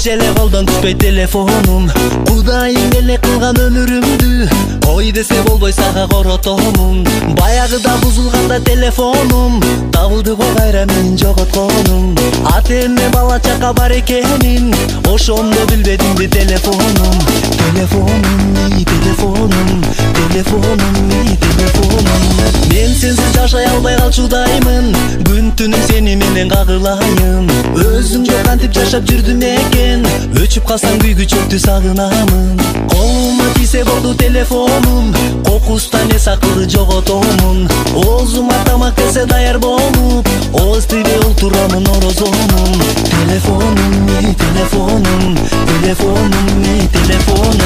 эч эле колдон түшпөй телефонум. Кудайым эле кылган өмүрүмдү ой десе болбой сага коротомун. Баягыда бузулганда телефонум табылды го кайра менин жоготконум. Ата эне бала чака бар экенин ошондо билбедимби телефонум. Телефонум, телефонум, телефонум, телефонум. Мен сенсиз жашай албай калчудаймын, күн түнүм сени менен кагылайын. Өзүмдө кантип жашап жүрдүм экен, өчүп калсам күйгүчөктү сагынамын. Колума тийсе болду телефонум, кокустан эс акылды жоготомун. Оозума тамак келсе даяр болуп, ооз тийбей олтурамын орозомун. Телефонум, телефонум, телефонум, телефонум.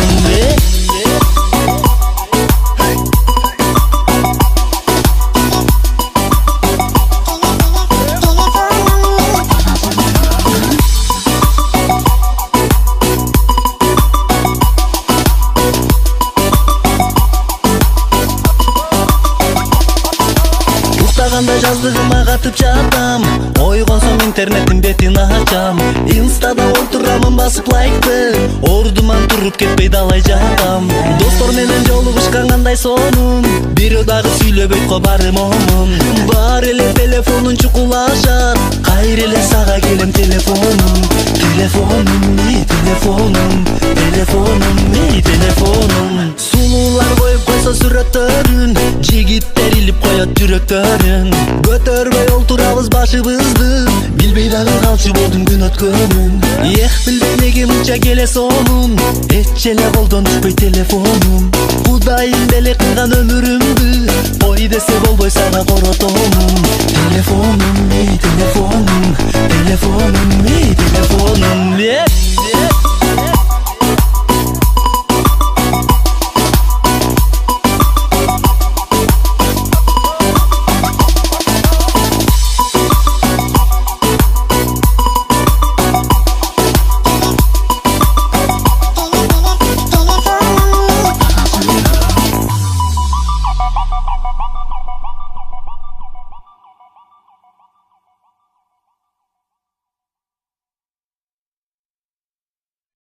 Уктаганда жаздыгыма катып жатам, ойгонсом интернеттин бетин ачам. Инстада отурамын басып лайкты, ордуман туруп кетпей далай жатам. Достор менен жолугушкан кандай сонун, бирөө дагы сүйлөбөйт го бары момун. Бар эле телефонун чукулашат, кайра эле сага келем телефонум. Телефонум, телефонум, телефонум, телефонум. Сулуулар коюп койсо сүрөттөрүн, жигиттер илип коёт жүрөктөрүн. Көтөрбөй олтурабыз башыбызды, билбей дагы калчу болдум күн өткөнүн. Эх, билбей неге мынча келе сонун, эч эле колдон түшпөй телефонум. Кудайым деле кылган өмүрүмдү ой десе болбой сага коротомун. Телефонум, телефонум, телефонум, телефонум.